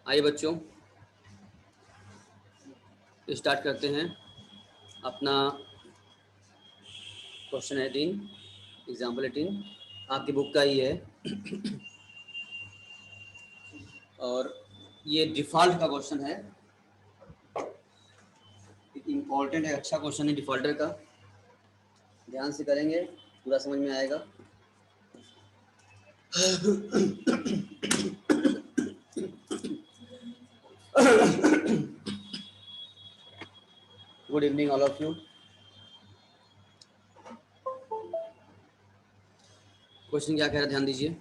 आइए बच्चों, स्टार्ट करते हैं अपना क्वेश्चन 18, एग्जाम्पल 18 आपकी बुक का ही है और ये डिफ़ॉल्ट का क्वेश्चन है। इम्पॉर्टेंट है, अच्छा क्वेश्चन है डिफ़ॉल्टर का, ध्यान से करेंगे पूरा समझ में आएगा। Good evening all of you. Question क्या कह रहा है, ध्यान दीजिए।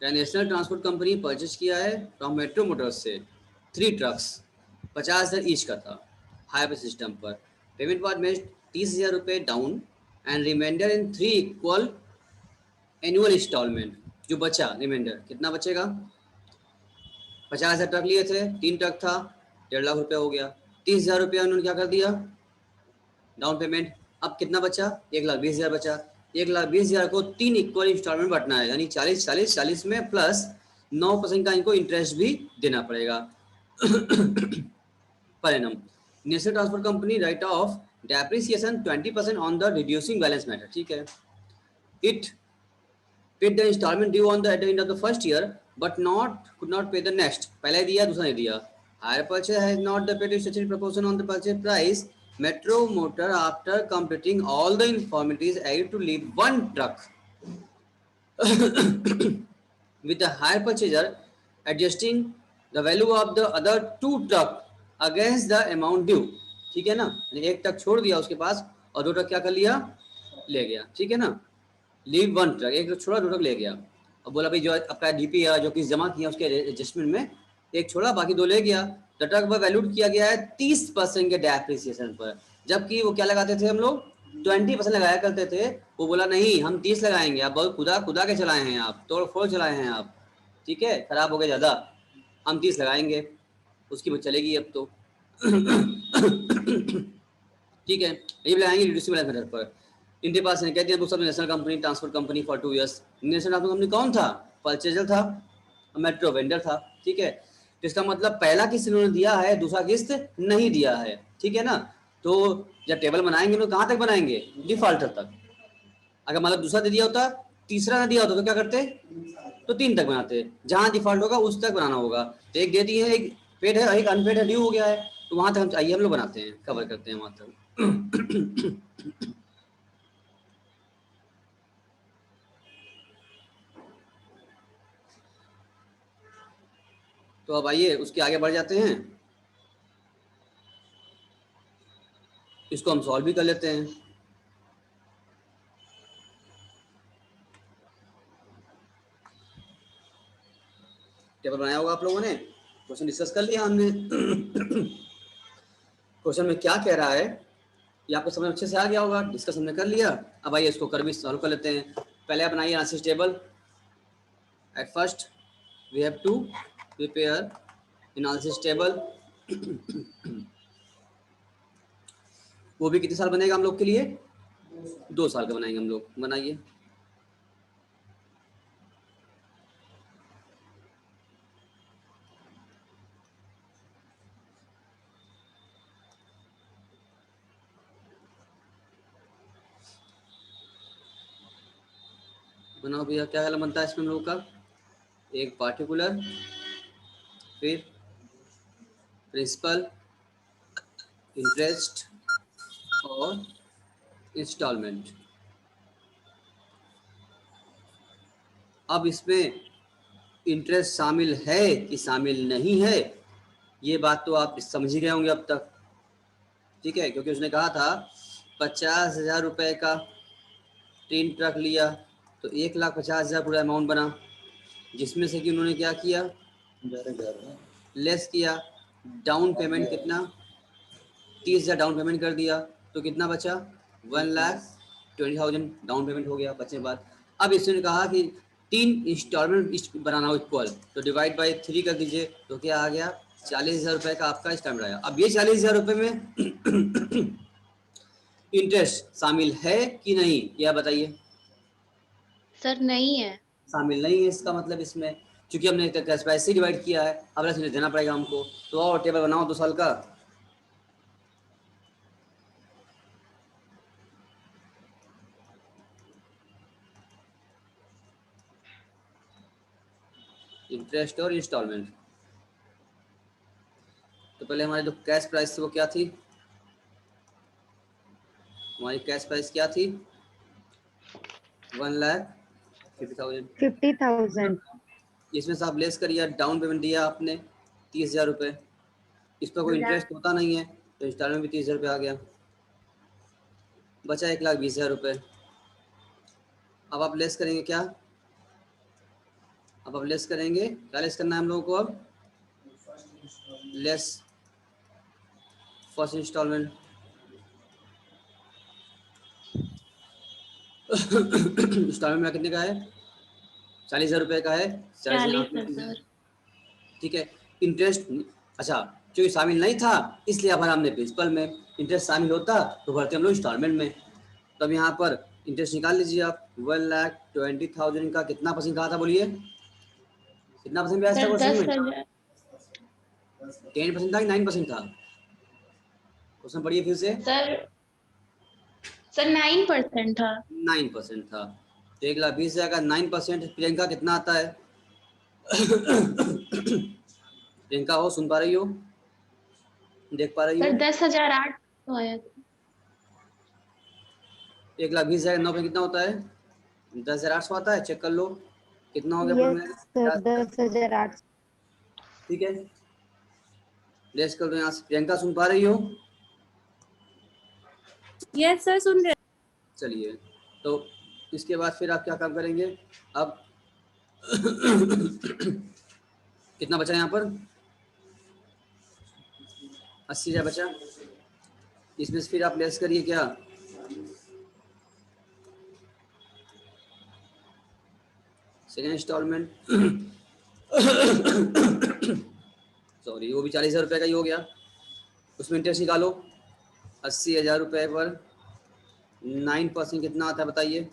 नेशनल ट्रांसपोर्ट कंपनी परचेज किया है फ्रॉम मेट्रो मोटर्स से 3 ट्रक्स, 50,000 ईच का था हायर सिस्टम पर। पेमेंट वाज मेड 30,000 रुपये down and reminder in 3 equal annual installment. जो बचा रिमाइंडर कितना बचेगा? 50,000 ट्रक लिए थे, 3 ट्रक था, 1.5 लाख रुपया हो गया। 30,000 रुपया उन्होंने क्या कर दिया डाउन पेमेंट। अब कितना बचा? 1,20,000 बचा। 1,20,000 को 3 इक्वल इंस्टॉलमेंट बांटना है, यानी 40 40 40 में प्लस 9% का इनको इंटरेस्ट भी देना पड़ेगा। Per annum national transport company right of depreciation 20% on the reducing balance matter. ठीक है, it paid the installment due on the at the end of the first year but could not pay the next। पहले दिया, दूसरा नहीं दिया। Hire purchase has not the paid statutory proportion on the purchase price। Metro Motor after completing all the informalities agreed to leave one truck with the hire purchaser adjusting the value of the other 2 truck against the amount due। ठीक है ना, एक truck छोड़ दिया उसके पास और 2 truck क्या कर लिया, ले गया। ठीक है ना, लीव 1 ट्रक, एक ट्रक छोड़ा, 2 ट्रक ले गया। अब बोला भाई जो आपका डीपी है जो किस जमा किया उसके एडजस्टमेंट में एक छोड़ा, बाकी 2 ले गया। तो ट्रक पर वैल्यूड किया गया है 30% के डेप्रिसिएशन पर, जबकि वो क्या लगाते थे हम लोग 20% लगाया करते थे। वो बोला नहीं हम 30 लगाएंगे। आप बहुत खुदा खुदा के चलाए हैं, आप तोड़ फोड़ चलाए हैं आप, ठीक है, खराब हो गया ज़्यादा, हम 30 लगाएंगे। उसकी वो चलेगी अब तो ठीक है, ये लगाएंगे रिड्यूसिबल मेथड पर। इनके पास कह दिया दूसरा national company transport company for 2 years. National transport company कौन था? परचेजर था, मेट्रो वेंडर था। ठीक है, तो इसका मतलब पहला किस्त इन्होंने दिया है, दूसरा किस्त नहीं दिया है। ठीक है ना, तो जब टेबल बनाएंगे तो कहाँ तक बनाएंगे? डिफॉल्टर तक। अगर मतलब दूसरा दे दिया होता, तीसरा ना दिया होता तो क्या करते? तो 3 तक बनाते। जहां डिफॉल्ट होगा उस तक बनाना होगा। तो एक दे दिए है, एक पेड है, एक अनपेड है, ड्यू हो गया है, तो वहां तक हम आइए हम लोग बनाते हैं, कवर करते हैं वहां तक। तो अब आइए उसके आगे बढ़ जाते हैं, इसको हम सॉल्व भी कर लेते हैं। टेबल बनाया होगा आप लोगों ने, क्वेश्चन डिस्कस कर लिया हमने। क्वेश्चन में क्या कह रहा है ये आपको समझ अच्छे से आ गया होगा, डिस्कस हमने कर लिया। अब आइए इसको कर भी सॉल्व कर लेते हैं। पहले आप बनाइए answer table. At first we have to prepare analysis table. वो भी कितने साल बनेगा हम लोग के लिए? 2 साल का बनाएंगे हम लोग। बनाइए। बनाओ भैया, क्या हाल बनता है इसमें हम लोग का? एक पार्टिकुलर, फिर प्रिंसिपल, इंटरेस्ट और इंस्टॉलमेंट। अब इसमें इंटरेस्ट शामिल है कि शामिल नहीं है, ये बात तो आप समझ ही गए होंगे अब तक। ठीक है, क्योंकि उसने कहा था 50,000 रुपये का 3 ट्रक लिया तो 1,50,000 पूरा अमाउंट बना, जिसमें से कि उन्होंने क्या किया, लेस किया। डाउन पेमेंट कितना? 30,000 डाउन पेमेंट कर दिया, तो कितना बचा? 1,20,000 डाउन पेमेंट हो गया बचने बाद। अब इसने कहा कि 3 इंस्टॉलमेंट बनाना हो इक्वल, तो डिवाइड बाई 3 कर दीजिए, तो क्या आ गया? 40,000 रुपये का आपका इंस्टॉलमेंट आया। अब ये 40,000 रुपये में इंटरेस्ट शामिल है कि नहीं, यह बताइए। सर नहीं है। शामिल नहीं है, इसका मतलब इसमें चूंकि हमने कैश प्राइस से डिवाइड किया है, अब इंटरेस्ट देना पड़ेगा हमको। तो और टेबल बनाओ 2 साल का। इंटरेस्ट और इंस्टॉलमेंट। तो पहले हमारी जो कैश प्राइस थी वो क्या थी? हमारी कैश प्राइस क्या थी? 50,000। इसमें से आप लेस करिए, डाउन पेमेंट दिया आपने 30,000 रुपये, इस पर कोई इंटरेस्ट होता नहीं है तो इंस्टॉलमेंट भी 30,000 रुपये आ गया, बचा 1,20,000 रुपये। अब आप लेस करेंगे क्या? अब लेस करेंगे क्या? लेस करना है हम लोगों को अब लेस फर्स्ट इंस्टॉलमेंट। इंस्टॉलमेंट में कितने का है? 40,000 रुपये का है। 40,000। ठीक है। इंटरेस्ट, अच्छा जो शामिल नहीं था इसलिए अब हमने प्रिंसिपल में, इंटरेस्ट शामिल होता तो भरते हम लोग इंस्टॉलमेंट में। तो अब यहाँ पर इंटरेस्ट निकाल लीजिए आप। 1,20,000 का कितना परसेंट कहा था बोलिए? कितना परसेंट ब्याज था सर क्वेश्चन में? 10,000। 10% था कि 9% था? क्वेश्चन पढ़िए फिर से। सर 9% था। 9% था। तो 1,20,000 का 9%, प्रियंका कितना आता है? प्रियंका हो, सुन पा रही हो, देख पा रही हो? सर 10,008 तो आया था। 1,20,000 9 पे कितना होता है? 10,800 आता है। चेक कर लो कितना हो गया। सर 10,800। ठीक है, लेस कर दो यहाँ से। प्रियंका सुन पा रही हो? यस सर सुन रहे। चलिए, तो इसके बाद फिर आप क्या काम करेंगे अब? कितना बचा यहाँ पर? 80,000 बचा। इसमें से फिर आप लेस करिए क्या? Second instalment. सॉरी, वो भी 40,000 रुपये का ही हो गया। उसमें इंटरेस्ट निकालो। 80,000 रुपये पर 9% कितना आता है बताइए?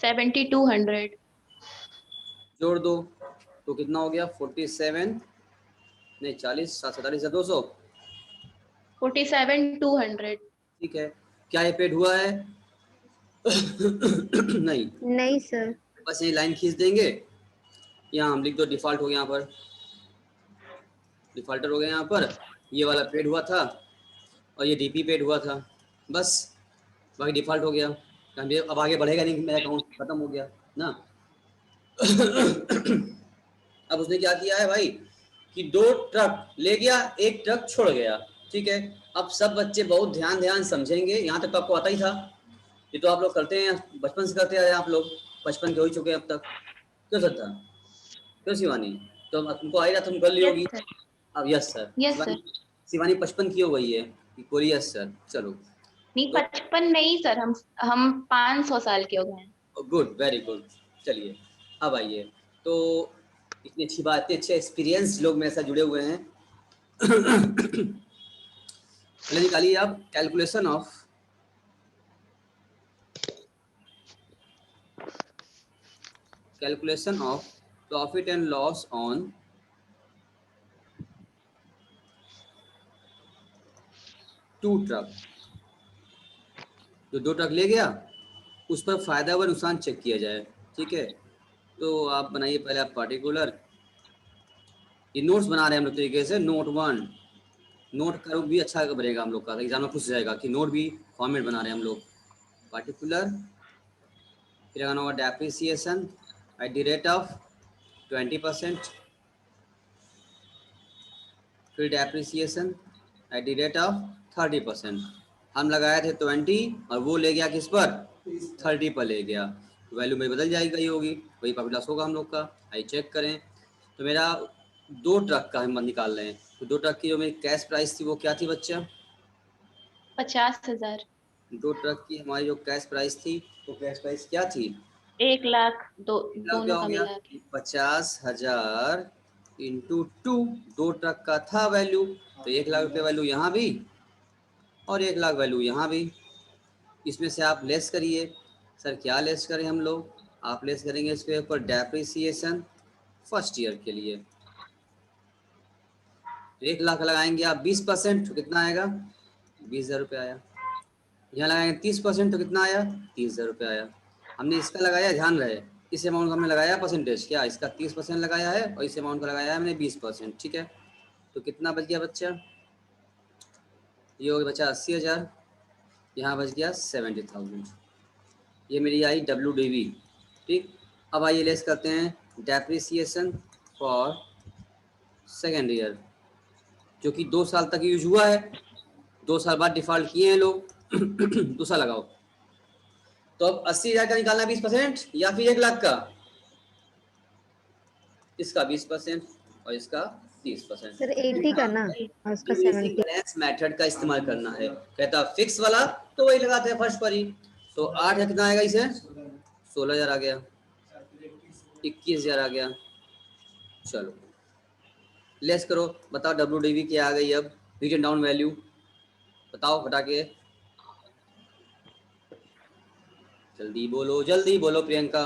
7,200। जोड़ दो तो कितना हो गया? 47 नहीं 40, 47,200। 47,200। ठीक है, क्या ये पेड हुआ है? नहीं सर। बस ये लाइन खींच देंगे, यहाँ हम लिख दो डिफॉल्ट हो गया। यहाँ पर डिफॉल्टर हो गया। यहाँ पर ये वाला पेड हुआ था और ये डीपी पेड हुआ था, बस बाकी डिफॉल्ट हो गया। अब आगे बढ़ेगा नहीं, मेरा अकाउंट खत्म हो गया ना। अब उसने क्या किया है भाई कि 2 ट्रक ले गया, 1 ट्रक छोड़ गया। ठीक है, अब सब बच्चे बहुत ध्यान समझेंगे। यहाँ तक तो आपको आता ही था, ये तो आप लोग करते हैं, बचपन से करते आए आप लोग, बचपन के हो ही चुके हैं अब तक। क्यों सर था? क्यों शिवानी? तो तुमको आ ही रहा, तुम कर ली होगी। अब yes sir. Yes sir. Shivani 55 की हो गई है, बोली यस सर। चलो नहीं तो 55 नहीं सर, हम 500 साल के हो गए हैं। Good, very good. चलिए अब आइए, तो इतनी अच्छी बात, इतने अच्छे एक्सपीरियंस लोग मेरे साथ जुड़े हुए हैं। पहले निकालिए आप calculation of profit and loss on two truck. जो 2 ट्रक ले गया उस पर फायदा व नुकसान चेक किया जाए। ठीक है, तो आप बनाइए पहले आप पार्टिकुलर, ये नोट्स बना रहे हैं हम लोग तरीके से। नोट 1, नोट का रूप भी अच्छा बनेगा हम लोग का, एग्जाम में पूछ जाएगा कि नोट भी फॉर्मेट बना रहे हैं हम लोग। पार्टिकुलर, फिर लगाना होगा depreciation at the rate of 20%, फिर depreciation at the rate of 30%। हम लगाए थे 20 और वो ले गया किस पर? 30 पर ले गया। वैल्यू में बदल जाएगी, होगी वही प्रॉफिट लॉस होगा हम लोग का। आइए चेक करें। तो मेरा 2 ट्रक का हम निकाल रहे हैं, तो 2 ट्रक की जो मेरी कैश प्राइस थी वो क्या थी बच्चा? 50,000। 2 ट्रक की हमारी जो कैश प्राइस थी, तो कैश प्राइस क्या थी? 1,00,000 क्या दोनों हो का गया? मिला के। 50,000 इंटू 2। 2 ट्रक का था वैल्यू, तो 1,00,000 रुपये वैल्यू यहाँ भी और 1,00,000 वैल्यू यहाँ भी। इसमें से आप लेस करिए। सर क्या लेस करें हम लोग? आप लेस करेंगे इसके ऊपर डेप्रिसिएशन फर्स्ट ईयर के लिए। 1 लाख लगाएंगे आप 20% तो कितना आएगा? 20,000 रुपये आया। यहाँ लगाएंगे 30% तो कितना आया? 30,000 रुपये आया। हमने इसका लगाया, ध्यान रहे इस अमाउंट का हमने लगाया परसेंटेज, क्या इसका 30% लगाया है और इस अमाउंट का लगाया है हमने 20%, ठीक है। तो कितना बच गया बच्चा? ये हो बचा 80,000, यहाँ बच गया 70,000। ये मेरी आई WDV, ठीक। अब आइए लेस करते हैं डेप्रिसिएशन फॉर सेकेंड ईयर, जो कि 2 साल तक यूज हुआ है, 2 साल बाद डिफॉल्ट किए हैं लोग। दूसरा लगाओ। तो अब 80,000 का निकालना 20% या फिर 1 लाख का? इसका 20% और इसका 30%। सर 80 का ना और उसका 70। बैलेंस मेथड का इस्तेमाल करना है। कहता फिक्स वाला तो वही लगाते हैं फर्स्ट पर ही। तो 8 कितना आएगा इसे? 16,000 आ गया, 21,000 आ गया। चलो लेस करो, बताओ WDV क्या आ गई। अब रिटन डाउन वैल्यू बताओ हटा के, जल्दी बोलो प्रियंका।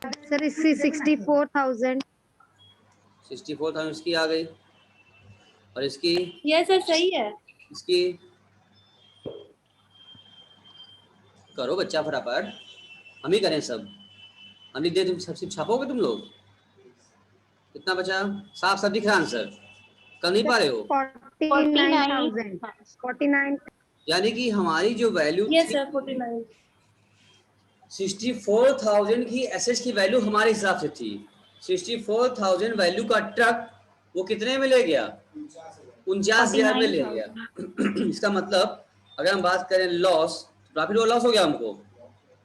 सर इसकी 64,000। 64,000 इसकी आ गई, और इसकी? ये सर सही है। इसकी करो बच्चा फटाफट, हम ही करें सब, हम लिख दे, तुम सब छापोगे तुम लोग। कितना बचा? साफ साफ दिख रहा आंसर, कर नहीं पा रहे हो? 49,000। 49। यानी कि हमारी जो वैल्यू यस सर 49। 64,000 की एसेट्स की वैल्यू हमारे हिसाब से थी। 64,000 वैल्यू का ट्रक वो कितने में ले गया? 49,000 में ले गया। इसका मतलब अगर हम बात करें लॉस, प्रॉफिट और लॉस हो गया, हमको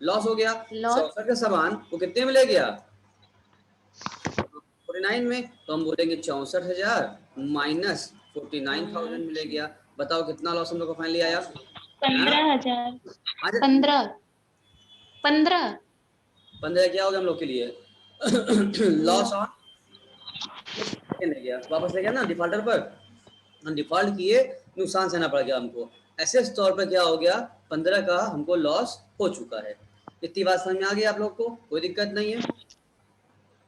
लॉस हो गया। 64 का सामान वो कितने में ले गया? 49 में। तो हम बोलेंगे 64,000 माइनस 49,000 में ले गया। बताओ कितना लॉस हम लोग को फाइनली आया? 15,000। आज 15 क्या हो गया हम लोग के लिए? लॉस ऑन ले गया, वापस ले गया ना डिफॉल्टर पर। हम डिफॉल्ट किए, नुकसान सहना पड़ गया हमको। ऐसे तौर पर क्या हो गया? 15 का हमको लॉस हो चुका है। इतनी बात समझ में आ गई आप लोग को? कोई दिक्कत नहीं है?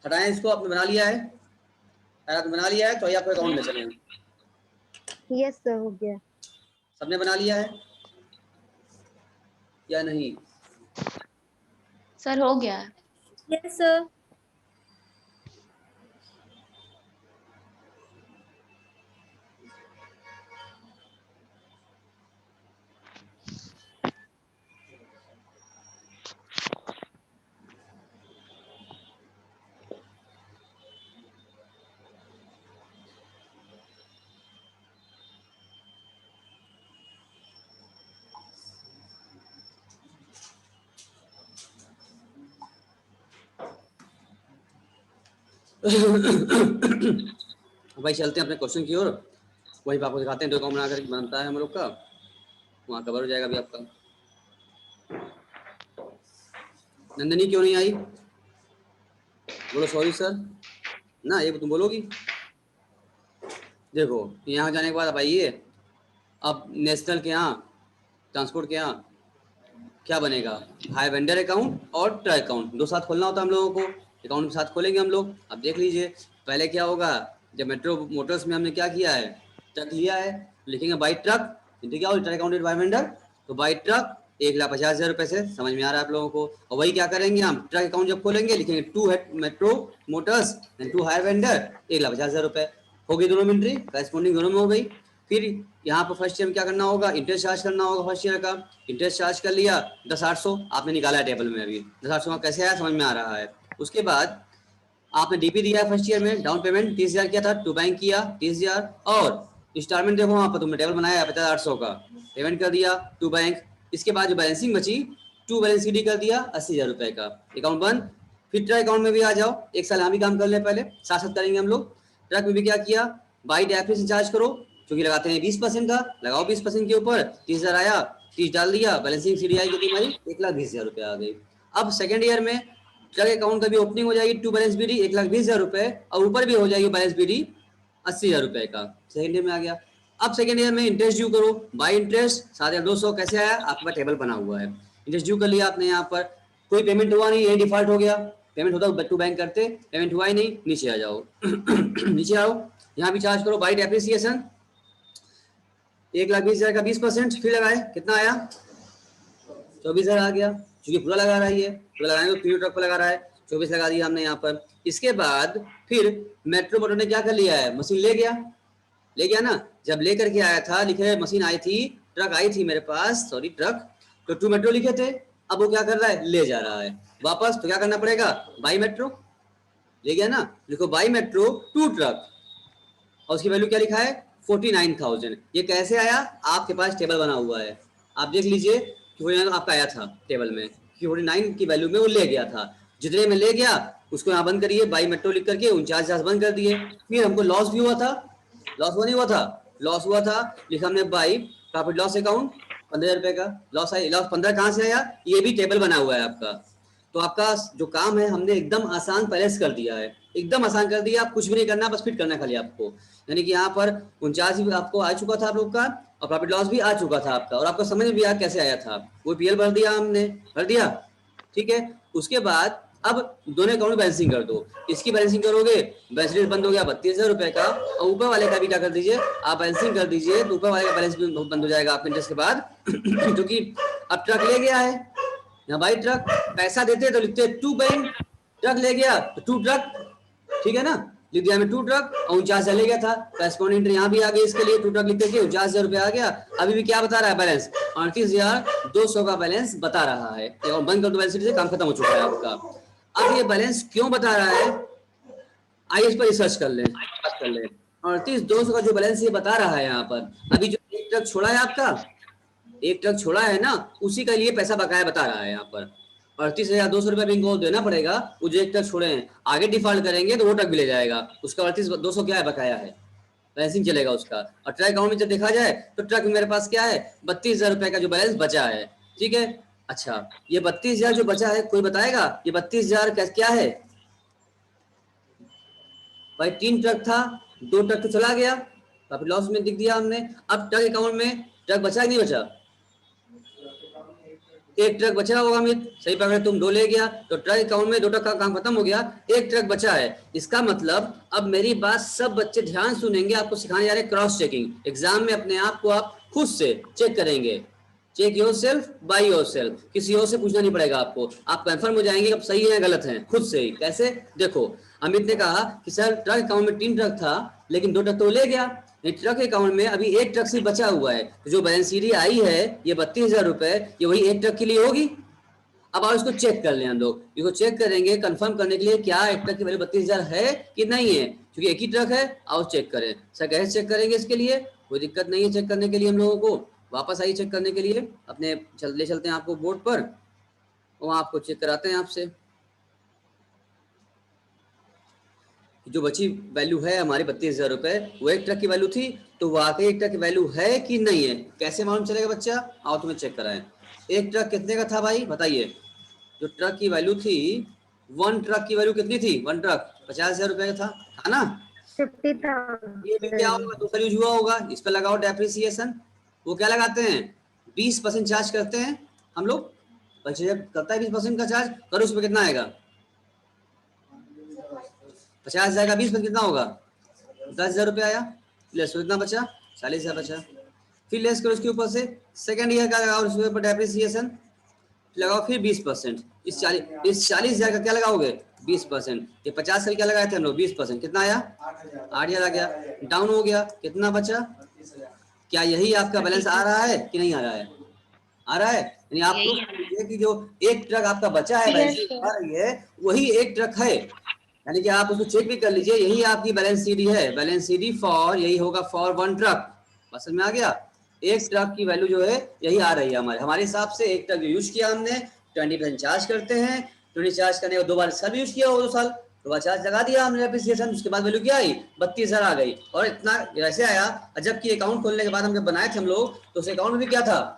हटाएं इसको, आपने बना लिया है? अगर आपने बना लिया है तो आपको अकाउंट में चलें। यस सर हो गया। सबने बना लिया है या नहीं? सर हो गया। Yes sir. भाई चलते हैं अपने क्वेश्चन की ओर। वही आपको दिखाते हैं, जो अकाउंट बनाकर बनता है हम लोग का, वहाँ कवर हो जाएगा अभी आपका। नंदनी क्यों नहीं आई? बोलो सॉरी सर ना, ये तुम बोलोगी। देखो यहाँ जाने के बाद अब आइए, अब नेशनल के यहाँ, ट्रांसपोर्ट के यहाँ क्या बनेगा? हायर वेंडर अकाउंट और ट्रक अकाउंट, दो साथ खोलना होता है हम लोगों को। अकाउंट के साथ खोलेंगे हम लोग। अब देख लीजिए पहले क्या होगा, जब मेट्रो मोटर्स में हमने क्या किया है, ट्रक लिया है, लिखेंगे बाई ट्रक, क्या हो ट्रक अकाउंटेड बाय वेंडर, तो बाई ट्रक 1,50,000 रुपये से, समझ में आ रहा है आप लोगों को। और वही क्या करेंगे हम, ट्रक अकाउंट जब खोलेंगे लिखेंगे to metro motors and to hire vendor 1,50,000 रुपये। हो गई दोनों में एंट्री, करस्पॉन्डिंग दोनों में हो गई। फिर यहाँ पर फर्स्ट ईयर में क्या करना होगा, इंटरेस्ट चार्ज करना होगा। फर्स्ट ईयर का इंटरेस्ट चार्ज कर लिया 10,800, आपने निकाला है टेबल में, अभी 10,800 कैसे आया समझ में आ रहा है। उसके बाद आपने डीपी दिया है फर्स्ट ईयर में, डाउन पेमेंट 30,000 किया था, टू बैंक किया 30,000, और इंस्टॉलमेंट देखो वहाँ पर तुमने टेबल बनाया है 50,800 का, पेमेंट कर दिया टू बैंक। इसके बाद जो बैलेंसिंग बची, टू बैलेंस डी कर दिया 80,000 रुपये का, अकाउंट बंद। फिर ट्रक अकाउंट में भी आ जाओ, एक साल यहाँ भी काम कर ले, पहले साथ साथ करेंगे हम लोग। ट्रक में भी क्या किया, बाई डेप्रिसिएशन चार्ज करो, क्योंकि लगाते हैं 20% का, लगाओ 20% के ऊपर 30,000 आया, 30 डाल दिया, बैलेंसिंग सी डी आई कितनी हमारी 1,20,000 रुपये आ गई। अब सेकेंड ईयर में ट्रक अकाउंट का भी ओपनिंग हो जाएगी, टू बैलेंस बीडी 1,20,000 रुपये, और ऊपर भी हो जाएगी बैलेंस बीडी 80,000 रुपये का, सेकेंड ईयर में आ गया। अब सेकेंड ईयर में इंटरेस्ट ड्यू करो, बाई इंटरेस्ट 7,200 कैसे आया, आपके पास टेबल बना हुआ है, इंटरेस्ट ड्यू कर लिया आपने यहाँ पर कोई पेमेंट हुआ नहीं, ये डिफॉल्ट हो गया। पेमेंट होता टू बैंक करते, पेमेंट हुआ ही नहीं, नीचे आ जाओ नीचे आओ, यहाँ भी चार्ज करो बाई डेप्रिसिएशन 1,20,000 का 20% फिर लगाए, कितना आया 24,000 आ गया, क्योंकि पूरा लगा रहा है, ये पूरा लगाएंगे तो 3 ट्रक पर लगा रहा है, 24 लगा दिया हमने यहाँ पर। इसके बाद फिर मेट्रो मोटर ने क्या कर लिया है, मशीन ले गया ना, जब लेकर के आया था, लिखे मशीन आई थी, ट्रक आई थी मेरे पास, सॉरी ट्रक, तो 2 मेट्रो लिखे थे, अब वो क्या कर रहा है, ले जा रहा है वापस, तो क्या करना पड़ेगा, बाई मेट्रो, ले गया ना, लिखो बाई मेट्रो 2 ट्रक, और उसकी वैल्यू क्या लिखा है 49,000। ये कैसे आया, आपके पास टेबल बना हुआ है, आप देख लीजिए कि 49 आपका आया था टेबल में, कि 49 की वैल्यू में वो ले गया था, जितने में ले गया उसको यहाँ बंद करिए, बाई मेट्रो लिख करके 49,000 बंद कर दिए। फिर हमको लॉस भी हुआ था, लॉस हुआ नहीं हुआ था, लॉस हुआ था, लिखा हमने बाई प्रॉफिट लॉस अकाउंट 15,000 रुपए का लॉस आया, लॉस 15 कहाँ से आया, ये भी टेबल बना हुआ है आपका। तो आपका जो काम है हमने एकदम आसान पहले से कर दिया है, एकदम आसान कर दिया, आप कुछ भी नहीं करना, बस फिट करना खाली आपको, यानी कि यहाँ पर 49 भी आपको आ चुका था आप लोग का, और प्रॉफिट लॉस भी आ चुका था आपका, और आपको समझ में भी आया कैसे आया था, वो पीएल भर दिया हमने, भर दिया, ठीक है। उसके बाद अब दोनों अकाउंट में बैलेंसिंग कर दो, इसकी बैलेंसिंग करोगे, बैलेंस शीट बंद हो गया 32,000 रुपए का, और ऊपर वाले का भी क्या कर दीजिए, आप बैलेंसिंग कर दीजिए, तो ऊपर वाले का बैलेंस भी बंद हो जाएगा आपके इंटरेस्ट के बाद क्योंकि अब ट्रक ले गया है, यहाँ भाई ट्रक पैसा देते तो लिखते 2 बैंक, ट्रक ले गया तो 2 ट्रक, ठीक है ना, लिख दिया हमें 2 ट्रक, और 49,000 ले गया था, करेस्पॉन्डिंग यहाँ भी आ गई, इसके लिए 2 ट्रक लिख करके 49,000 रुपए आ गया। अभी भी क्या बता रहा है बैलेंस, 38,200 का बैलेंस बता रहा है, और बंद कर दो बैलेंस शीट से, काम खत्म हो चुका है आपका। अब ये बैलेंस क्यों बता रहा है, आइए इस पर रिसर्च कर लें, बात कर लें। 38,200 का जो बैलेंस ये बता रहा है यहाँ पर, अभी जो एक ट्रक छोड़ा है आपका, एक ट्रक छोड़ा है ना, उसी का लिए पैसा बकाया बता रहा है यहाँ पर, 38,200 रुपये भी इनको देना पड़ेगा, वो जो एक ट्रक छोड़े हैं, आगे डिफॉल्ट करेंगे तो वो ट्रक भी ले जाएगा, उसका 38,200 क्या है, बकाया है, बैलेंसिंग चलेगा उसका। और ट्रक अकाउंट में जब देखा जाए तो ट्रक में मेरे पास क्या है, 32,000 रुपये का जो बैलेंस बचा है, ठीक है। अच्छा, ये 32,000 जो बचा है, कोई बताएगा ये 32,000 क्या है भाई, 3 ट्रक था, 2 ट्रक तो चला गया, प्रॉफिट लॉस में दिख दिया हमने। अब ट्रक अकाउंट में ट्रक बचा कि नहीं बचा, एक ट्रक बचा होगा अमित, सही पकड़े तुम, 2 ले गया, तो ट्रक अकाउंट में 2 ट्रक का काम खत्म हो गया, एक ट्रक बचा है। इसका मतलब अब मेरी बात सब बच्चे ध्यान सुनेंगे, आपको सिखाने जा रहे हैं क्रॉस चेकिंग, एग्जाम में अपने आप को आप खुद से चेक करेंगे, चेक योरसेल्फ बाय योरसेल्फ, किसी और से पूछना नहीं पड़ेगा आपको, आप कंफर्म हो जाएंगे अब सही है गलत है खुद से ही। कैसे, देखो अमित ने कहा कि सर ट्रक अकाउंट में 3 ट्रक था, लेकिन 2 ट्रक तो ले गया, ट्रक अकाउंट में अभी एक ट्रक से बचा हुआ है, तो जो बैलेंस शीट आई है ये 32,000 रुपए, ये वही एक ट्रक के लिए होगी। अब आप इसको चेक कर लें, हम लोग इसको चेक करेंगे कंफर्म करने के लिए, क्या एक ट्रक की वैल्यू 32,000 है कि नहीं है, क्योंकि एक ही ट्रक है, आओ चेक करें। सर कैसे चेक करेंगे, इसके लिए कोई दिक्कत नहीं है चेक करने के लिए, हम लोगों को वापस आइए चेक करने के लिए, अपने ले चलते हैं आपको बोर्ड पर, वहाँ आपको चेक कराते हैं आपसे, जो बची वैल्यू है हमारी 32,000 रुपए, वो एक ट्रक की वैल्यू थी, तो वाकई एक ट्रक की वैल्यू है कि नहीं है, कैसे मालूम चलेगा बच्चा, आओ तुम्हें चेक कराएं। एक ट्रक कितने का था भाई बताइए, जो ट्रक की वैल्यू थी, 1 ट्रक की वैल्यू कितनी थी, 1 ट्रक 50,000 रुपए का था ना, 50,000। ये भी क्या होगा, दूसरा यूज हुआ होगा, इस पर लगाओ डेप्रिसिएशन, वो क्या लगाते हैं 20% चार्ज करते हैं हम लोग, बच्चे जब करता है 20% का चार्ज करो, उस पर कितना आएगा, 50,000 का 20% कितना होगा, 10,000 रुपये आया, लेस कितना बचा, 40,000 बचा, फिर लेस करो उसके ऊपर से सेकंड ईयर का लगाओ, उसके ऊपर डेप्रिसिएशन लगाओ, फिर 20%, इस 40,000 का क्या लगाओगे 20%, ये 50 का क्या लगाए थे हम लोग 20%, कितना आया 8,000 आ गया, डाउन हो गया, कितना बचा, क्या यही आपका बैलेंस आ रहा है कि नहीं आ रहा है, आ रहा है, यानी आप प्रूफ कि जो एक ट्रक आपका बचा है बैलेंस आ रही है वही एक ट्रक है, यानी कि आप उसको चेक भी कर लीजिए, यही आपकी बैलेंस सीडी है, बैलेंस सीडी फॉर यही होगा फॉर 1 ट्रक, बस में आ गया, एक ट्रक की वैल्यू जो है यही आ रही है हमारे हिसाब से। एक ट्रक यूज किया हमने 20% चार्ज करते हैं, 20 चार्ज करने के 2 बार साल यूज किया हो, 2 साल 2 बार चार्ज लगा दिया हमने डेप्रिसिएशन, उसके बाद वैल्यू क्या आई 32,000 आ गई, और इतना वैसे आया, जबकि अकाउंट खोलने के बाद हम जब बनाए थे हम लोग, तो उस अकाउंट में भी क्या था,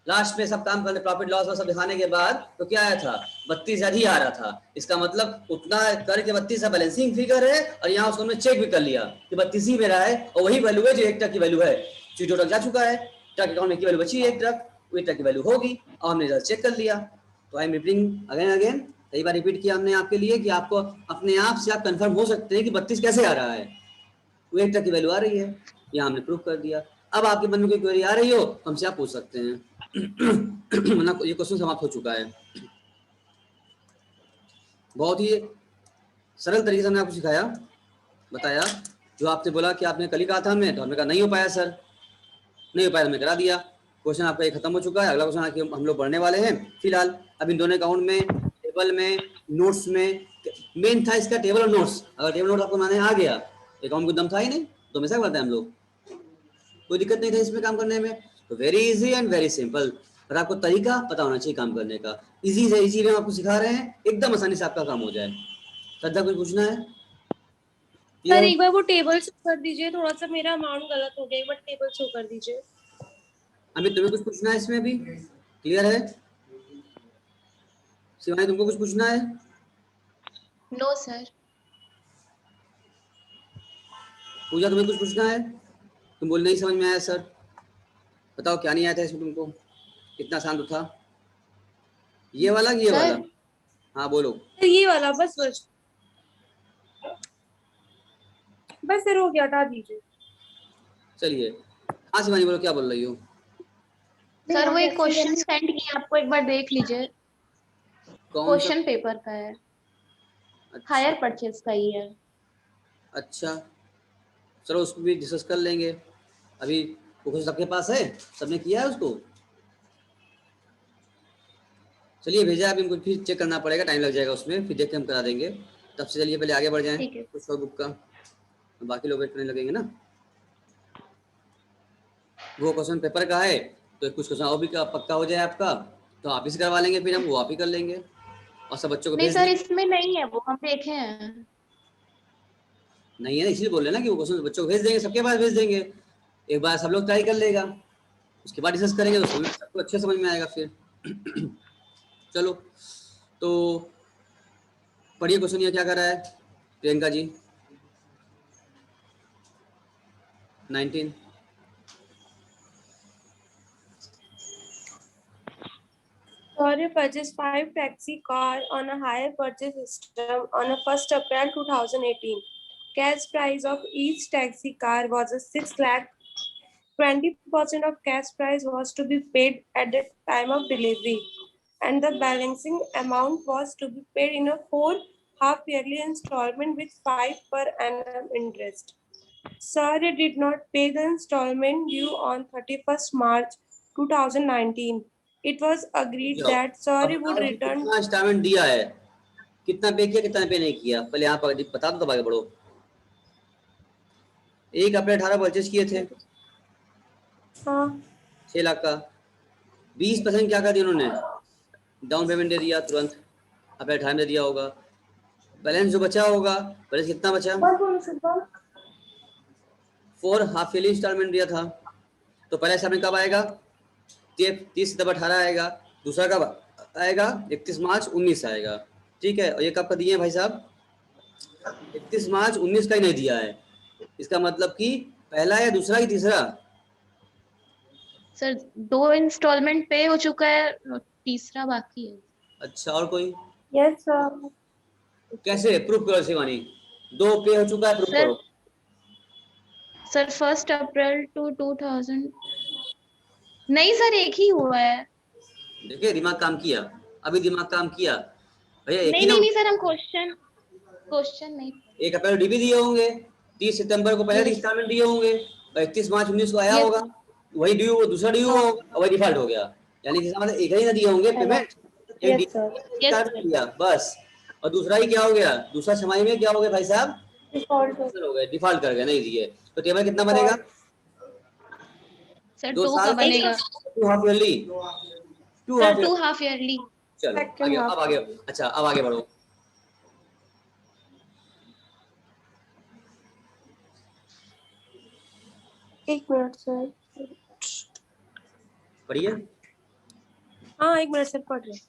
लास्ट में सब काम करने प्रॉफिट लॉस सब दिखाने के बाद तो क्या आया था 32,000 ही आ रहा था, इसका मतलब उतना करके 32,000 बैलेंसिंग फिगर है, और यहाँ उसको हमने चेक भी कर लिया कि 32 ही मेरा है, और वही वैल्यू है जो एक ट्रक की वैल्यू है, जो 2 ट्रक जा चुका है, ट्रक अकाउंट में की वैल्यू बची एक ट्रक, वही ट्रक की वैल्यू होगी, और हमने चेक कर लिया, तो I am repeating again again, कई बार रिपीट किया हमने आपके लिए कि आपको अपने आप से आप कंफर्म हो सकते हैं कि 32 कैसे आ रहा है। वो 1 तक की वैल्यू आ रही है, यहाँ हमने प्रूव कर दिया। अब आपके मन में कोई क्वेरी आ रही हो तो हमसे आप पूछ सकते हैं। वरना ये क्वेश्चन समाप्त हो चुका है। बहुत ही सरल तरीके से हमने आपको सिखाया, बताया। जो आपने बोला कि आपने कल ही कहा था हमें, तो हमने कहा नहीं हो पाया सर, नहीं हो पाया, हमने करा दिया। क्वेश्चन आपका ये खत्म हो चुका है। अगला क्वेश्चन आके हम लोग बढ़ने वाले हैं। फिलहाल अब इन दोनों अकाउंट में, टेबल में, नोट्स में, मेन था इसका टेबल और नोट्स। अगर टेबल नोट आपको माने आ गया, अकाउंट को दम था ही नहीं, तो हमेशा करते हैं हम लोग, कोई दिक्कत नहीं था इसमें काम करने में। तो very easy and very simple, पर आपको तरीका पता होना चाहिए काम करने का। इजी से इजी हम आपको सिखा रहे हैं, एकदम आसानी से आपका काम हो जाए। श्रद्धा कुछ पूछना है? Sir clear? एक बार वो टेबल शो कर दीजिए, थोड़ा सा मेरा अमाउंट गलत हो गया, एक बार टेबल शो कर दीजिए। अमित तुम्हें कुछ पूछना है इसमें भी? क्लियर है? शिवानी तुमको कुछ पूछना है? No sir. पूजा तुम्हें कुछ पूछना है? तुम बोल नहीं समझ में आया सर, बताओ क्या नहीं आया था इसमें तुमको? कितना आसान तो था, ये वाला कि ये सर वाला? हाँ बोलो। सर ये वाला बस बस बस सर हो गया, हटा दीजिए। चलिए, हाँ शिवानी बोलो, क्या बोल रही हो? सर वो एक क्वेश्चन सेंड किया आपको, एक बार देख लीजिए। कौन सा? क्वेश्चन पेपर का है, अच्छा हायर परचेज का ही है। अच्छा, चलो उसको भी डिस्कस कर लेंगे। अभी वो कुछ सबके पास है, सबने किया है उसको? चलिए भेजा, अभी इनको फिर चेक करना पड़ेगा, टाइम लग जाएगा उसमें, फिर देख के हम करा देंगे। तब से चलिए पहले आगे बढ़ जाएं ठीक है। कुछ और बुक का, बाकी लोग वेट करने लगेंगे ना। वो क्वेश्चन पेपर का है, तो कुछ क्वेश्चन और भी पक्का हो जाए आपका, तो आप ही से करवा लेंगे, फिर हम वो आप ही कर लेंगे और सब बच्चों को नहीं भेज सर, देंगे। इसमें नहीं है, वो हम देखे हैं। नहीं है ना, इसलिए बोल रहे हैं ना कि वो क्वेश्चन बच्चों को भेज देंगे, सबके पास भेज देंगे। एक बार सब लोग ट्राई कर लेगा, उसके बाद डिस्कस करेंगे, तो सबको अच्छे समझ में आएगा फिर। चलो, तो पढ़िए क्वेश्चन, ये क्या कर रहा है Priyanka ji? 19। Saurabh purchased 5 taxi car on a hire purchase system on a 1st April 2018. Cash price of each taxi car was a 6 lakh. 20% of cash price was to be paid at the time of delivery, and the balancing amount was to be paid in a 4 half-yearly installment with 5 per annum interest. Saurabh did not pay the installment due on 31st March 2019. It was agreed जाओ, that अब Saurabh would बताओ कि return. कितना instalment दिया है, कितना पे किया, कितना पे नहीं किया, पहले यहाँ पर बता दो तब आगे बढ़ो। 1 अप्रैल 18 परचेज किए थे, हाँ 6 लाख का। 20% क्या कर दिया उन्होंने, डाउन पेमेंट दे दिया तुरंत, अप्रैल 18 में दे दिया होगा। बैलेंस जो बचा होगा, बैलेंस कितना बचा? 4 हाफ ईयरली इंस्टॉलमेंट दिया था, तो पहला इंस्टॉलमेंट कब आएगा? 30 सितंबर 18 आएगा। दूसरा कब आएगा? 31 मार्च 19 आएगा। ठीक है, और ये कब का दिए हैं भाई साहब? 31 मार्च 19 का ही नहीं दिया है। इसका मतलब कि पहला या दूसरा ही तीसरा? सर 2 इंस्टॉलमेंट पे हो चुका है, तीसरा बाकी है। अच्छा, और कोई? yes sir. कैसे प्रूफ करो शिवानी? 2 पे हो चुका है, प्रूफ सर करो। सर 1 अप्रैल टू 2000, नहीं सर एक ही हुआ है। देखिए दिमाग काम किया, अभी दिमाग काम किया भैया, एक ही नहीं ना। नहीं नहीं सर, हम क्वेश्चन नहीं। 1 अप्रैल डीबी दिए होंगे, 30 सितंबर को पहला यस इंस्टॉलमेंट दिए होंगे, और 31 मार्च 19 को आया यस होगा, वही ड्यू, वो दूसरा ड्यू हाँ होगा, और वही डिफॉल्ट हो गया। यानी कि इसका मतलब एक ही ना दिए होंगे पेमेंट, एक yes sir. यस इंस्टॉलमेंट दिया बस, और दूसरा ही क्या हो गया, दूसरा छमाही में क्या हो गया भाई साहब? Default हो गए, डिफॉल्ट कर गए, नहीं दिए। तो टेबल कितना बनेगा? सर 2 2 का साल बनेगा। 2 half yearly, 2 sir half 2 yearly. Half yearly. चलो second आगे, half. अब आगे, अच्छा अब आगे बढ़ो। एक मिनट सर, पढ़िए। हाँ एक मिनट सर पढ़ रहे.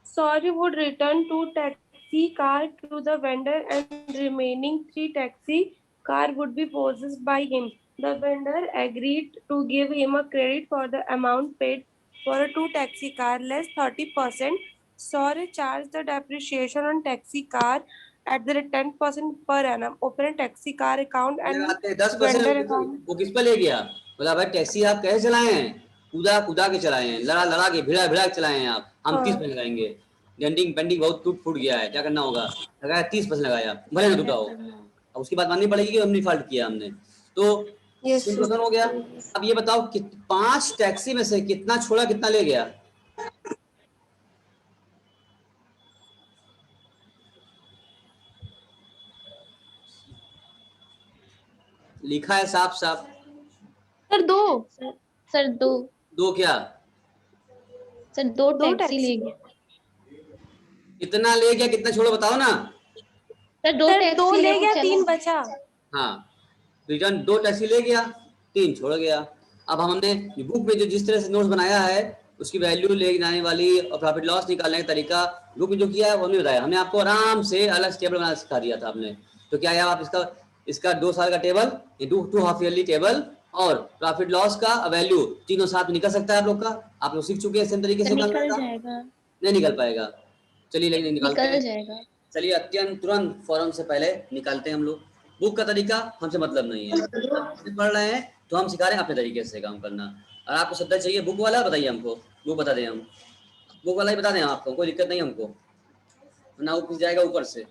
Saurabh would return 2 taxi car to the vendor and remaining 3 taxi car would be possessed by him. The vendor agreed to give him a credit for the amount paid for a 2 taxi car less 30%. Sorry, charge the depreciation on taxi car at the rate 10% per annum. Open a taxi car account and लगाते हैं 10%। vendor account. वो किस पे ले गया? बोला भाई taxi आप कैसे चलाए हैं? कूदा कूदा के चलाए हैं, लड़ा लड़ा के भिड़ा भिड़ा के चलाए हैं आप। हम हाँ। 30% लगाएंगे। डेंटिंग पेंटिंग बहुत टूट फूट गया है, क्या करना होगा? लगाया 30% लगाया, भले ना टूटा हो। अब उसकी बात माननी पड़ेगी कि हमने फॉल्ट किया हमने। तो Yes, सिंपल हो गया। अब ये बताओ कि 5 टैक्सी में से कितना छोड़ा कितना ले गया? लिखा है साफ साफ। सर 2 सर 2 दो क्या? सर 2 दो टैक्सी ले taxi. गए। कितना ले गया कितना छोड़ा बताओ ना। सर 2 सर 2 टैक्सी ले लेके गया, चला। 3 बचा. हाँ, रिटर्न 2 टैक्सी ले गया, 3 छोड़ गया। अब हमने बुक में जो जिस तरह से नोट्स बनाया है उसकी वैल्यू ले जाने वाली और प्रॉफिट लॉस निकालने का तरीका बुक में जो किया है वो नहीं बताया। हमने आपको आराम से अलग टेबल बनाना सिखा दिया था हमने। तो क्या है, आप इसका 2 साल का टेबल, 2 हाफ ईयरली टेबल और प्रॉफिट लॉस का वैल्यू तीनों साथ में निकल सकता है आप लोग का। आप लोग सीख चुके हैं सेम तरीके से निकल करने का। जाएगा, नहीं निकल पाएगा। चलिए लेकिन निकालते निकल हैं। जाएगा। चलिए अत्यंत तुरंत फौरन से पहले निकालते हैं हम लोग। बुक का तरीका हमसे मतलब नहीं है, हम पढ़ रहे हैं तो हम सिखा रहे हैं अपने तरीके से काम करना। और आपको सब्जेक्ट चाहिए बुक वाला, बताइए हमको, बुक बता दें, हम बुक वाला ही बता दें आपको, कोई दिक्कत नहीं हमको, ना वो पूछ जाएगा ऊपर से।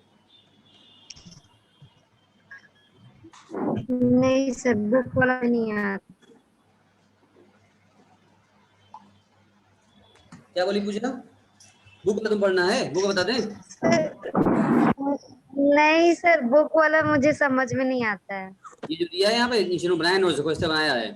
नहीं सर, बुक वाला नहीं आता। क्या बोली पूछना? बुक वाला तुम पढ़ना है, बुक बता दें? नहीं सर, बुक वाला मुझे समझ में नहीं आता है। ये जो दिया है यहाँ पे नीचे बनाया नोट्स, देखो इससे बनाया है,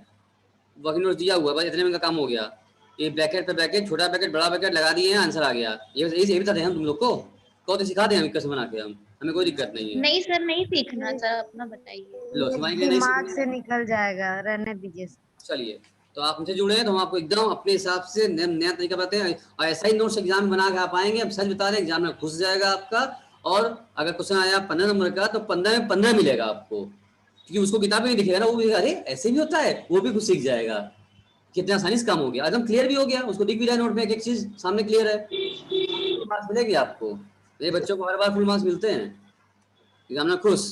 वर्किंग नोट्स दिया हुआ है, बस इतने में का काम हो गया। ये ब्रैकेट पे ब्रैकेट, छोटा ब्रैकेट बड़ा ब्रैकेट लगा दिए हैं, आंसर आ गया। ये बता दें हम तुम लोग को, कहो तो सिखा दें हम कैसे बना के, हम हमें कोई दिक्कत नहीं है। नहीं सर, नहीं सीखना सर, अपना बताइए। लो सिखाएंगे नहीं दिमाग सीखेंगे। से निकल जाएगा, रहने दीजिए। चलिए, तो आप हमसे जुड़े हैं तो हम आपको एकदम अपने हिसाब से नया तरीका बताते हैं और ऐसा ही नोट्स एग्जाम बना के आप आएंगे। अब सच बता दें एग्जाम में घुस जाएगा आपका। और अगर क्वेश्चन आया 15 नंबर का तो 15 में 15 मिलेगा आपको, क्योंकि उसको किताब में नहीं दिखेगा ना, वो भी अरे ऐसे भी होता है, वो भी कुछ सीख जाएगा। कितना आसानी से काम हो गया, एकदम क्लियर भी हो गया, उसको दिख भी रहा है नोट में, एक एक चीज सामने क्लियर है। मार्क्स मिलेगी आपको। मेरे बच्चों को हर बार फुल मार्क्स मिलते हैं, एग्जाम में खुश।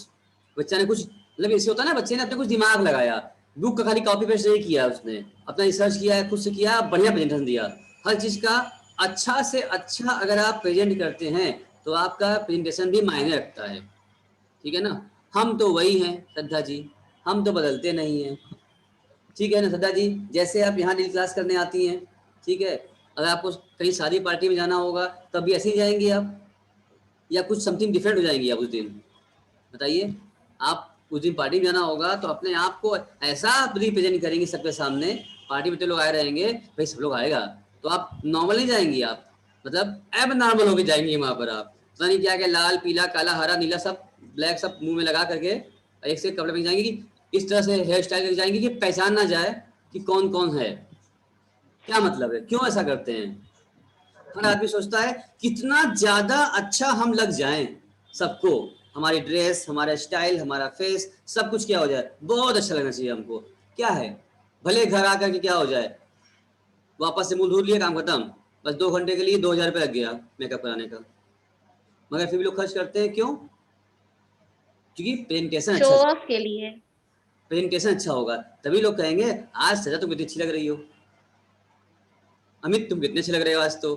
बच्चा ने कुछ मतलब ऐसे होता है ना, बच्चे ने अपने कुछ दिमाग लगाया, बुक का खाली कॉपी पेस्ट नहीं किया, उसने अपना रिसर्च किया है, खुद से किया, बढ़िया प्रेजेंटेशन दिया। हर चीज का अच्छा से अच्छा अगर आप प्रेजेंट करते हैं तो आपका प्रेजेंटेशन भी मायने रखता है, ठीक है ना। हम तो वही हैं श्रद्धा जी, हम तो बदलते नहीं हैं, ठीक है ना श्रद्धा जी। जैसे आप यहाँ डेली क्लास करने आती हैं, ठीक है, अगर आपको कहीं शादी पार्टी में जाना होगा तब भी ऐसे ही जाएंगी आप, या कुछ समथिंग डिफरेंट हो जाएंगी आप उस दिन? बताइए। आप उस दिन पार्टी में जाना होगा तो अपने आप को ऐसा रिप्रेजेंट करेंगे सबके सामने, पार्टी में तो लोग आए रहेंगे, भाई सब लोग आएगा, तो आप नॉर्मल नहीं जाएंगी, आप मतलब एब नॉर्मल होके जाएंगी वहां पर। आप पता नहीं क्या क्या लाल पीला काला हरा नीला सब ब्लैक सब मुंह में लगा करके एक से कपड़े पहन जाएंगी, कि इस तरह से हेयर स्टाइल करके जाएंगी कि पहचान ना जाए कि कौन कौन है। क्या मतलब है, क्यों ऐसा करते हैं? हर आदमी सोचता है कितना ज्यादा अच्छा हम लग जाएं सबको, हमारी ड्रेस, हमारा स्टाइल, हमारा फेस, सब कुछ क्या हो जाए, बहुत अच्छा लगना चाहिए हमको। क्या है, भले घर आकर के क्या हो जाए, वापस से मुंह धो लिया, काम खत्म, बस 2 घंटे के लिए 2000 रुपये लग गया मेकअप कराने का, मगर फिर भी लोग खर्च करते हैं। क्यों? क्योंकि प्रेजेंटेशन शो अच्छा, ऑफ के लिए। प्रेजेंटेशन अच्छा होगा तभी लोग कहेंगे आज सजा तुम कितनी अच्छी लग रही हो, अमित तुम कितने अच्छे लग रहे हो आज, तो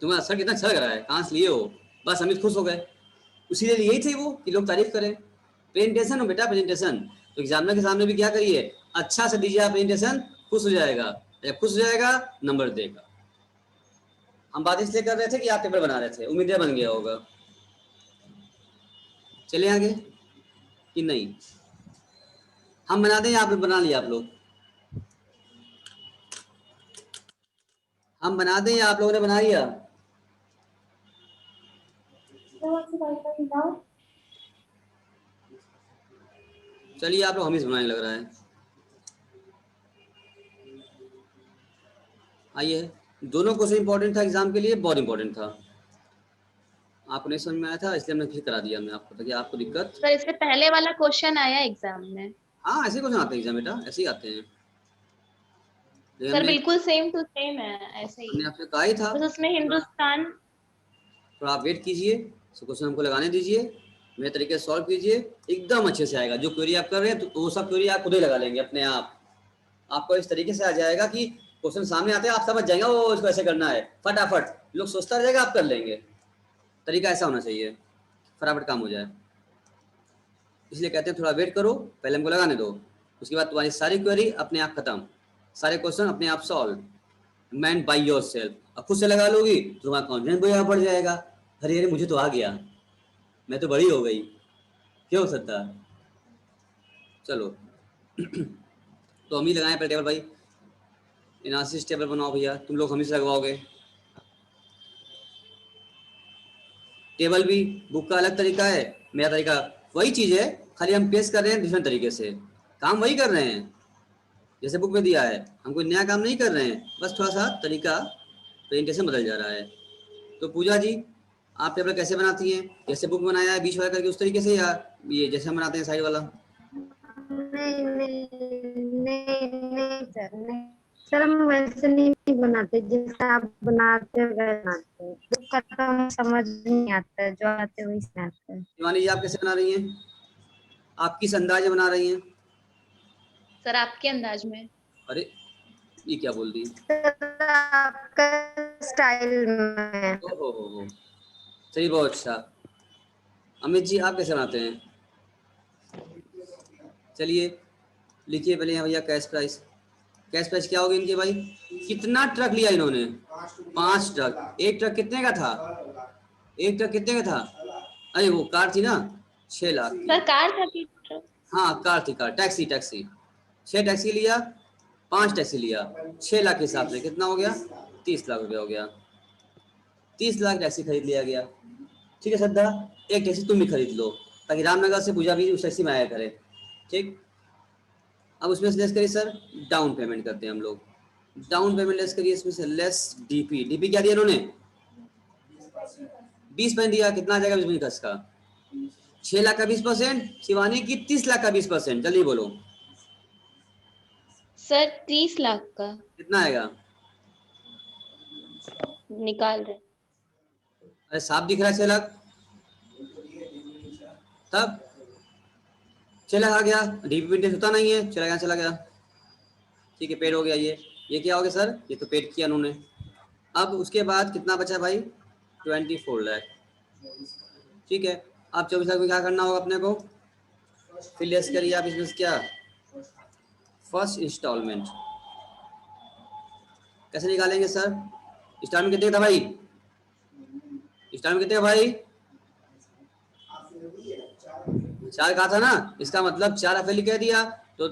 तुम्हारा सर कितना अच्छा लग रहा है, कहाँ से लिए हो? बस अमित खुश हो गए। उसी लिए यही थी वो कि लोग तारीफ करें। प्रेजेंटेशन हो बेटा, प्रेजेंटेशन। तो एग्जामिनर के सामने भी क्या करिए, अच्छा से दीजिए आप प्रेजेंटेशन, खुश हो जाएगा, जब खुश हो जाएगा नंबर देगा। हम बात इसलिए कर रहे थे कि आप पेपर बना रहे थे, उम्मीदें बन गया होगा। चले आगे कि नहीं? हम बना दें या आप बना लिया? आप लोग हम बना दें या आप लोगों ने बना लिया? चलिए आप लोग हम ही बनाने लग रहा है। आइए, दोनों क्वेश्चन इंपॉर्टेंट था एग्जाम के लिए, बहुत इंपॉर्टेंट था। आपको नहीं समझ में आया था इसलिए हमने फिर करा दिया हमने आपको, ताकि आपको दिक्कत। सर इससे पहले वाला क्वेश्चन आया एग्जाम में। हाँ ऐसे क्वेश्चन आते हैं एग्जाम बेटा, ऐसे ही आते हैं। लेकिन सर हमने बिल्कुल सेम टू सेम है, ऐसे ही, हमने आपसे कहा ही था। बस उसमें हिंदुस्तान। थोड़ा आप वेट कीजिए, क्वेश्चन हमको लगाने दीजिए, मेरे तरीके से सॉल्व कीजिए, एकदम अच्छे से आएगा। जो क्वेरी आप कर रहे हैं तो वो सब क्वेरी आप खुद ही लगा लेंगे अपने आप। आपको इस तरीके से आ जाएगा कि क्वेश्चन सामने आते हैं आप समझ जाएंगे वो इसको ऐसे करना है, फटाफट। लोग सोचता रहेगा, आप कर लेंगे। तरीका ऐसा होना चाहिए, फटाफट काम हो जाए। इसलिए कहते हैं थोड़ा वेट करो, पहले हमको लगाने दो, उसके बाद तुम्हारी सारी क्वेरी अपने आप खत्म, सारे क्वेश्चन अपने आप solve, man by your self. अब खुद से लगा लोगी तो तुम्हारा कॉन्फिडेंस भी बढ़ जाएगा। अरे अरे मुझे तो आ गया, मैं तो बड़ी हो गई, क्यों हो सकता। चलो तो हम ही लगाएं पहले टेबल भाई, एनालिसिस टेबल बनाओ भैया, तुम लोग हम ही से लगवाओगे। टेबल भी बुक का अलग तरीका है, मेरा तरीका वही चीज़ है, खाली हम पेश कर रहे हैं डिफरेंट तरीके से, काम वही कर रहे हैं जैसे बुक में दिया है, हम कोई नया काम नहीं कर रहे हैं, बस थोड़ा सा तरीका प्रेजेंटेशन बदल जा रहा है। तो पूजा जी, आप टेबल कैसे बनाती हैं? जैसे बुक बनाया है बीच वाला करके उस तरीके से, या ये जैसे हम बनाते हैं साइड वाला? नहीं नहीं नहीं नहीं सर, नहीं सर, हम वैसे नहीं बनाते जैसे आप बनाते हो वैसे बनाते हैं। बुक का तो हमें समझ नहीं आता है, जो आते हैं वही से आता है। शिवानी जी, आप कैसे बना रही हैं? आप किस अंदाज में बना रही हैं? सर आपके अंदाज में। अरे ये क्या बोल दी? सर आपका स्टाइल में। हो, सही, बहुत अच्छा। अमित जी, आप कैसे बनाते हैं? चलिए लिखिए पहले यहाँ भैया, कैश प्राइस। कैश प्राइस क्या होगी इनके भाई? कितना ट्रक लिया इन्होंने? 5 ट्रक। एक ट्रक कितने का था? एक ट्रक कितने का था? अरे वो कार थी ना, 6 लाख की। सर कार था कि हाँ कार थी, कार, टैक्सी टैक्सी। 6 टैक्सी लिया, 5 टैक्सी लिया, 6 लाख के हिसाब से कितना हो गया? 30 लाख रुपया हो गया। 30 लाख टैक्सी खरीद लिया गया। ठीक है श्रद्धा, एक टैक्सी तुम भी खरीद लो, ताकि रामनगर से पूजा भी उस टैक्सी में आया करे। ठीक, अब उसमें से लेस करिए सर, डाउन पेमेंट करते हैं हम लोग। डाउन पेमेंट लेस करिए इसमें से, लेस डीपी। डीपी क्या दिया इन्होंने? 20% दिया। कितना आ जाएगा 20% का इसका? 6 लाख का 20%। शिवानी की 30 लाख का 20%। जल्दी बोलो सर 30 लाख का कितना आएगा? निकाल रहे। अरे साफ दिख रहा है 6 लाख। तब 6 लाख आ गया, डीपी पेंटेंस होता नहीं है, चला गया चला गया। ठीक है, पेड हो गया। ये क्या हो गया सर? ये तो पेड किया उन्होंने। अब उसके बाद कितना बचा भाई? 24 लाख। ठीक है, अब 24 लाख में क्या करना होगा अपने को? फिर लेस करिए आप इसमें से क्या? First installment. कैसे निकालेंगे सर? इंस्टॉलमेंट कितने का था भाई? इंस्टॉलमेंट कितने का भाई? 4 का था ना, इसका मतलब 4 आपने लिख दिया, तो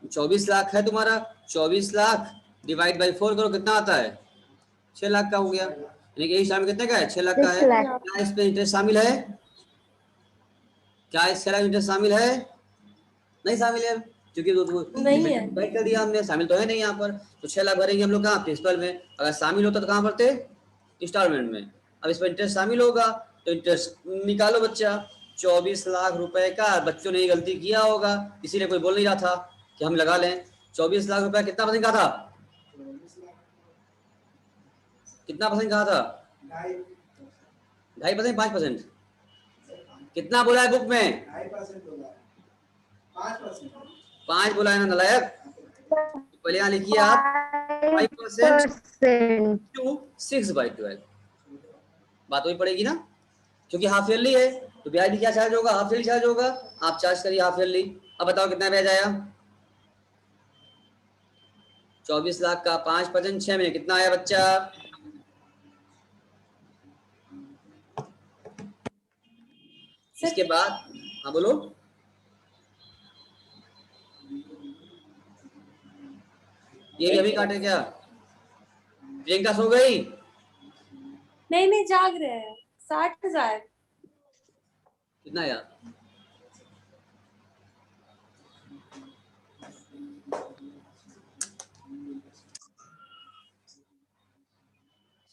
24 लाख है तुम्हारा। 24 लाख डिवाइड बाई 4 करो, कितना आता है? 6 लाख का हो गया। यानी कि इंस्टॉलमेंट कितने का है? 6 लाख का 6 है। लाख। क्या इस पे इंटरेस्ट शामिल है? क्या इस 6 लाख इंटरेस्ट शामिल है? नहीं शामिल है, क्योंकि नहीं है। डिवाइड कर दिया हमने, शामिल तो है नहीं यहाँ पर। तो 6 लाख भरेंगे हम लोग कहाँ? प्रिंसिपल में। अगर शामिल होता तो कहाँ भरते? इंस्टॉलमेंट में। अब इस पर इंटरेस्ट शामिल होगा तो इंटरेस्ट निकालो बच्चा। 24 लाख रुपए का बच्चों ने ये गलती किया होगा, इसीलिए कोई बोल नहीं रहा था कि हम लगा लें। 24 लाख रुपए कितना परसेंट का था? कितना परसेंट कहा था? 2.5%, 5%? कितना बोला है बुक में? 5 बोला है ना नलायक। पहले यहाँ लिखिए आप 5% 5%। टू 6/12। बात वही पड़ेगी ना, क्योंकि हाफ ईयरली है तो ब्याज भी क्या चार्ज होगा? हाफ ईयरली चार्ज होगा। आप चार्ज करिए हाफ ईयरली। अब बताओ कितना ब्याज आया? 24 लाख का 5% 6 महीने कितना आया बच्चा? इसके बाद हाँ बोलो। ये भी अभी काटे क्या? प्रियंका सो गई? नहीं जाग रहे हैं। 60,000। कितना आया?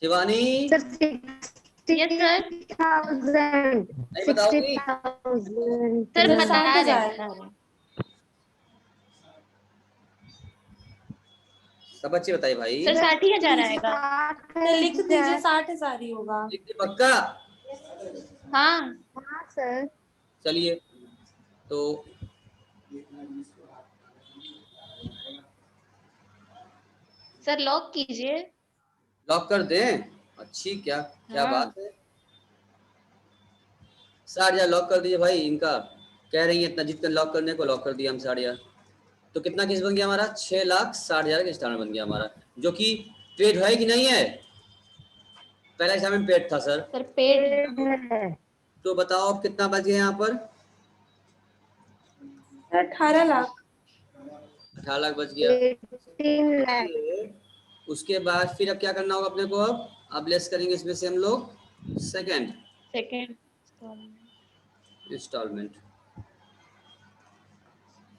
Shivani sir yes sir. 60,000। नहीं बताओगी? 60,000। सर बता 60,000। रहे हैं। सब बच्चे बताइए भाई। सर 60,000 आएगा। तो लिख दीजिए 60,000 ही होगा। लिख दे पक्का। हाँ हाँ सर। चलिए तो सर लॉक कीजिए। लॉक कर दें। अच्छी क्या क्या हाँ बात है। 60,000 लॉक कर दीजिए भाई। इनका कह रही है इतना जितना लॉक करने को, लॉक कर दिया हम 60,000। तो कितना केस बन गया हमारा? 6,60,000 का इंस्टॉलमेंट बन गया हमारा, जो कि पेड है कि नहीं है? पहला इंस्टॉलमेंट पेड था सर। सर पेड है तो बताओ अब कितना बच गया यहाँ पर? 18 लाख। 18 लाख बच गया। 18 लाख। चलिए, उसके बाद फिर अब क्या करना होगा अपने को? अब लेस करेंगे इसमें से हम लोग सेकंड सेकेंड इंस्टॉलमेंट।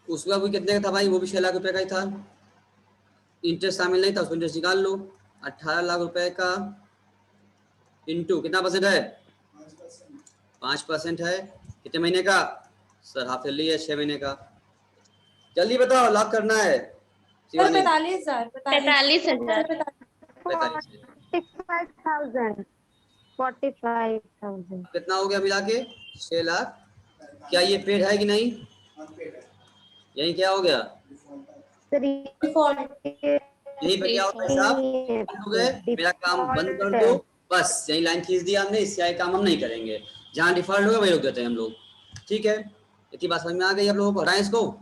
उसका भी कितने का था भाई? वो भी 6 लाख रुपए का ही था। इंटरेस्ट शामिल नहीं था, उसको इंटरेस्ट निकाल लो। 18 लाख रुपए का इंटू कितना परसेंट है? 5% है। कितने महीने का सर? हाफ ईयरली है, 6 महीने का। जल्दी बताओ, लॉक करना है सर शिवानी। 45,000। 45,000। 45 है। 45,000। 45,000। कितना हो गया मिला के? 6 लाख। क्या ये पेड है कि नहीं? यही क्या हो गया? Sir default. यहीं पे क्या होता है साहब? बंद हो गए, मेरा काम बंद कर दो। बस यही लाइन खींच दिया हमने, इससे आगे काम हम नहीं करेंगे। जहाँ डिफॉल्ट होगा वही रोक देते हैं हम लोग। ठीक है, इतनी बात समझ में आ गई आप लोगों को? हटाएं इसको,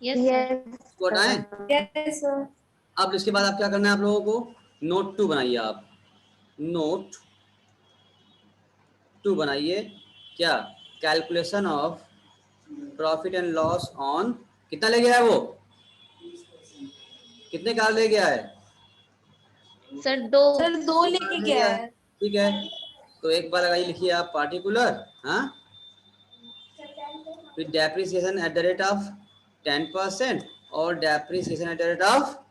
यस सर। इसको हटाएं। Yes sir. अब इसके बाद आप क्या करना है आप लोगों को? नोट 2 बनाइए आप। नोट 2 बनाइए। क्या? Calculation of profit and loss on. कितना ले गया है वो? कितने कार ले गया है? सर 2। सर 2 लेके गया है। ठीक है, तो एक बार लगाइए, लिखिए आप पार्टिकुलर। हाँ, फिर depreciation at the rate of 10% और depreciation at the rate of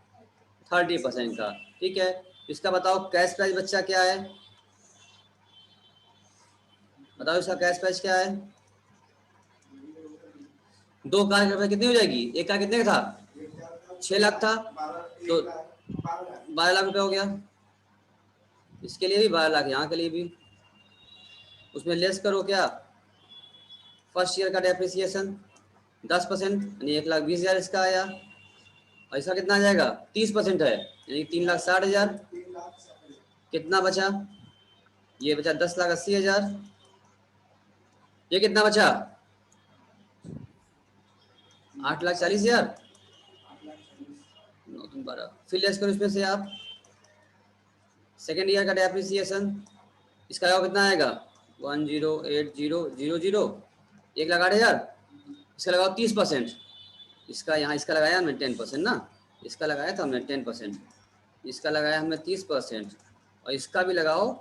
30% का। ठीक है, इसका बताओ कैश प्राइस बच्चा क्या है? बताओ इसका कैश प्राइस क्या है? 2 कार का कितनी हो जाएगी? एक कार कितने का था? 6 लाख था, तो 12 लाख रुपए हो गया। इसके लिए भी 12 लाख, यहाँ के लिए भी। उसमें लेस करो क्या? फर्स्ट ईयर का डेप्रिसिएशन 10%, यानी 1,20,000 इसका आया। और इसका कितना आ जाएगा? 30% है, यानी 3,60,000। कितना बचा? ये बचा 10,80,000। ये कितना बचा? 8,40,000। 9 3 12। फिर लेस करो इसमें से आप सेकेंड ईयर का डेप्रिसिएशन। इसका लगाओ कितना आएगा? 10,80,000। 1,08,000। इसका लगाओ 30%। इसका यहाँ इसका लगाया हमने 10% ना, इसका लगाया था हमने 10%, इसका लगाया हमने 30%, और इसका भी लगाओ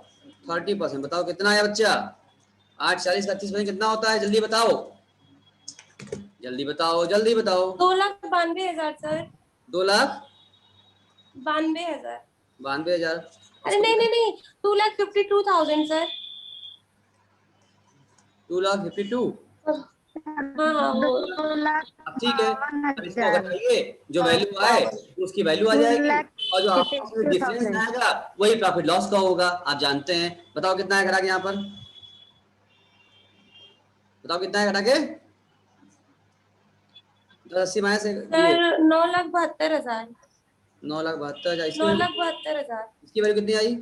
30%। बताओ कितना आया बच्चा? 8,40 का 30% कितना होता है? जल्दी बताओ, जल्दी बताओ, जल्दी बताओ। 2,92,000 सर। 2,92,000। 92,000। अरे नहीं नहीं नहीं, 2,52,000 सर। 2,52,000। हाँ हाँ वो। अब ठीक है, अब इसको अगर 2,52,000। कहिए जो वैल्यू आए तो उसकी वैल्यू आ जाएगी, और जो आपस में डिफरेंस 2,52,000। आएगा वही प्रॉफिट लॉस का होगा। आप जानते हैं। बताओ कितना है घटा के? यहाँ पर बताओ कितना है घटा के? 10,80 माइनस ये सर 9,72,000। 9,72,000। 9,72,000। इसकी वैल्यू कितनी आई?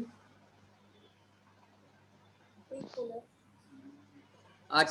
आज